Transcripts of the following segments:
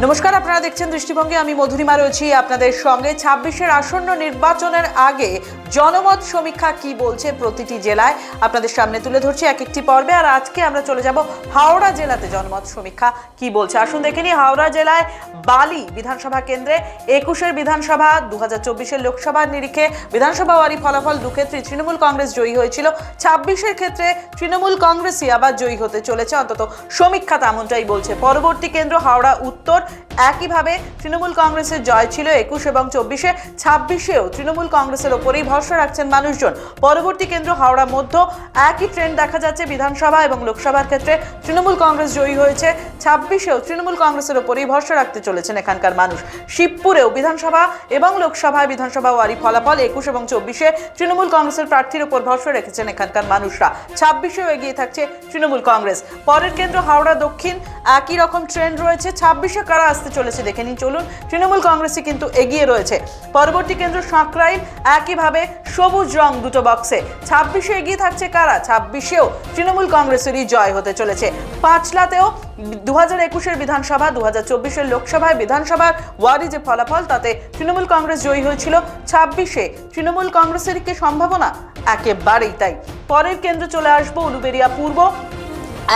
নমস্কার, আপনারা দেখছেন দৃষ্টিভঙ্গি। আমি মধুরিমা রয়েছি আপনাদের সঙ্গে। 26-এর আসন্ন নির্বাচনের আগে জনমত সমীক্ষা কি বলছে প্রতিটি জেলায় আপনাদের সামনে তুলে ধরছি এক একটি পর্বে। আর আজকে আমরা চলে যাব হাওড়া জেলাতে জনমত সমীক্ষা কি বলছে। আসুন দেখে নিই হাওড়া জেলায় বালি বিধানসভা কেন্দ্রে 21-এর বিধানসভা 2024-এর লোকসভার নিরিখে বিধানসভা ওয়ারি ফলাফল দুক্ষেত্রে তৃণমূল কংগ্রেস জয়ী হয়েছিল। 26-এর ক্ষেত্রে তৃণমূল কংগ্রেসই আবার জয়ী হতে চলেছে, অন্তত সমীক্ষা তেমনটাই বলছে। পরবর্তী কেন্দ্র হাওড়া উত্তর, একইভাবে তৃণমূল কংগ্রেসের জয় ছিল 21 এবং 24-এ। 26-এও তৃণমূল কংগ্রেসের ওপরেই ভরসা রাখছেন মানুষজন। পরবর্তী কেন্দ্র হাওড়া মধ্য, একই ট্রেন্ড দেখা যাচ্ছে বিধানসভা এবং লোকসভার ক্ষেত্রে তৃণমূল কংগ্রেস জয়ী হয়েছে। 26-এও তৃণমূল কংগ্রেসের ওপরেই ভরসা রাখতে চলেছেন এখানকার মানুষ। শিবপুরেও বিধানসভা এবং লোকসভায় বিধানসভা ওয়ারি ফলাফল 21 এবং 24-এ তৃণমূল কংগ্রেসের প্রার্থীর ওপর ভরসা রেখেছেন এখানকার মানুষরা। 26-এও এগিয়ে থাকছে তৃণমূল কংগ্রেস। পরের কেন্দ্র হাওড়া দক্ষিণ, একই রকম ট্রেন্ড রয়েছে। 26-এ কারা আসতে চলেছে দেখে নিন চলুন। তৃণমূল কংগ্রেসই কিন্তু এগিয়ে রয়েছে। পরবর্তী কেন্দ্র সাঁকরাইল, একইভাবে সবুজ রং দুটো বক্সে। 26-এ এগিয়ে থাকছে কারা? 26-এও তৃণমূল কংগ্রেসেরই জয় হতে চলেছে। পাঁচলাতেও 2021-এর বিধানসভা 2024-এর লোকসভায় বিধানসভার ওয়ারি যে ফলাফল তাতে তৃণমূল কংগ্রেস জয়ী হয়েছিল। 26-এ তৃণমূল কংগ্রেসেরই কি সম্ভাবনা? একেবারেই তাই। পরের কেন্দ্র চলে আসবো উলুবেড়িয়া পূর্ব,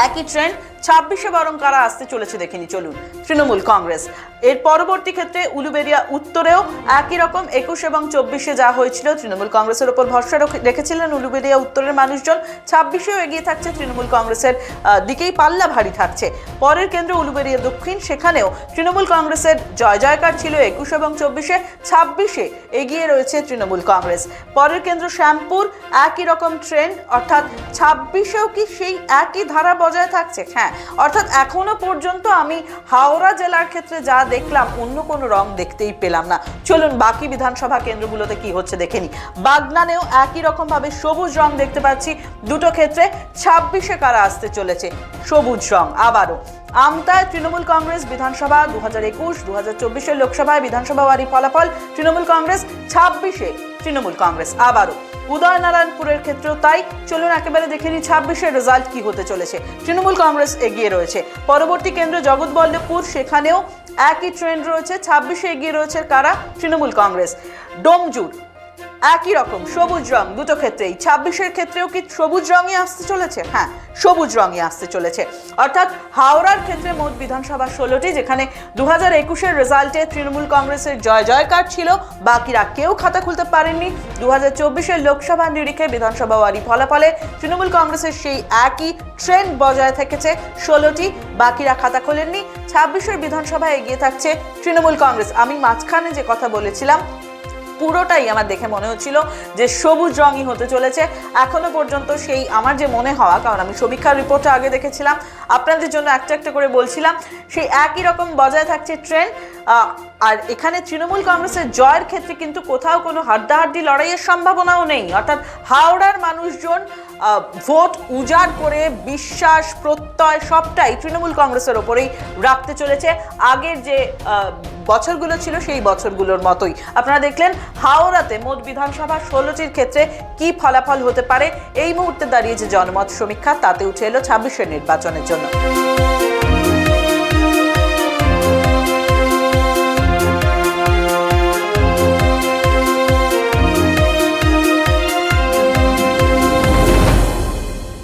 একই ট্রেন্ড। 26-এ বরং কারা আসতে চলেছে দেখে নি চলুন। তৃণমূল কংগ্রেস। এর পরবর্তী ক্ষেত্রে উলুবেড়িয়া উত্তরেও একই রকম 21 এবং 24-এ যা হয়েছিল তৃণমূল কংগ্রেসের উপর ভরসা রেখেছিলেন উলুবেড়িয়া উত্তরের মানুষজন। 26-এও এগিয়ে থাকছে তৃণমূল কংগ্রেসের দিকেই পাল্লা ভারী থাকছে। পরের কেন্দ্র উলুবেড়িয়া দক্ষিণ, সেখানেও তৃণমূল কংগ্রেসের জয় জয়কার ছিল 21 এবং 24-এ। 26-এ এগিয়ে রয়েছে তৃণমূল কংগ্রেস। পরের কেন্দ্র শ্যামপুর, একই রকম ট্রেন্ড, অর্থাৎ 26-এও কি সেই একই ধারা বজায় থাকছে? হ্যাঁ, অর্থাৎ এখনো পর্যন্ত আমি হাওড়া জেলার ক্ষেত্রে যা দেখলাম অন্য কোনো রং দেখতেই পেলাম না। চলুন বাকি বিধানসভা কেন্দ্রগুলোতে কি হচ্ছে দেখে নি। বাগনানেও একই রকম ভাবে সবুজ রং দেখতে পাচ্ছি দুটো ক্ষেত্রে। 26-এ কারা আসতে চলেছে? সবুজ রং আবারও। আমতায় তৃণমূল কংগ্রেস বিধানসভা 2021, 2024-এর লোকসভায় বিধানসভা ওয়ারি ফলাফল তৃণমূল কংগ্রেস। 26-এ তৃণমূল কংগ্রেস আবারও। উদয়নারায়ণপুরের ক্ষেত্রেও তাই। চলুন একেবারে দেখে নিই 26-এর রেজাল্ট কি হতে চলেছে। তৃণমূল কংগ্রেস এগিয়ে রয়েছে। পরবর্তী কেন্দ্র জগৎবল্লভপুর, সেখানেও একই ট্রেন্ড রয়েছে। 26-এ এগিয়ে রয়েছে কারা? তৃণমূল কংগ্রেস। ডোমজুর, একই রকম সবুজ রং দুটো ক্ষেত্রেই। 26-এর ক্ষেত্রেও কি সবুজ রঙই আসতে চলেছে? হ্যাঁ, সবুজ রঙই আসতে চলেছে। অর্থাৎ হাওড়ার ক্ষেত্রে মোট বিধানসভা 16টি, যেখানে 2021-এর রেজাল্টে তৃণমূল কংগ্রেসের জয় জয়কার ছিল, বাকিরা কেউ খাতা খুলতে পারেননি। 2024-এর লোকসভা নিরিখে বিধানসভা ওয়ারি ফলাফলে তৃণমূল কংগ্রেসের সেই একই ট্রেন্ড বজায় থেকেছে 16টি, বাকিরা খাতা খোলেননি। 26-এর বিধানসভায় এগিয়ে থাকছে তৃণমূল কংগ্রেস। আমি মাঝখানে যে কথা বলেছিলাম পুরোটাই আমার দেখে মনে হচ্ছিল যে সবুজ রঙই হতে চলেছে। এখনো পর্যন্ত সেই আমার যে মনে হওয়া, কারণ আমি সমীক্ষার রিপোর্টটা আগে দেখেছিলাম, আপনাদের জন্য একটা একটা করে বলছিলাম, সেই একই রকম বজায় থাকছে ট্রেন্ড। আর এখানে তৃণমূল কংগ্রেসের জয়ের ক্ষেত্রে কিন্তু কোথাও কোনো হাড্ডাহাড্ডি লড়াইয়ের সম্ভাবনাও নেই। অর্থাৎ হাওড়ার মানুষজন ভোট উজাড় করে বিশ্বাস প্রত্যয় সবটাই তৃণমূল কংগ্রেসের ওপরেই রাখতে চলেছে। আগের যে বছরগুলো ছিল সেই বছরগুলোর মতোই। আপনারা দেখলেন হাওড়াতে মোট বিধানসভা 16টির ক্ষেত্রে কি ফলাফল হতে পারে। এই মুহূর্তে দাঁড়িয়ে যে জনমত সমীক্ষা তাতে উঠে এলো 26-এর নির্বাচনের জন্য।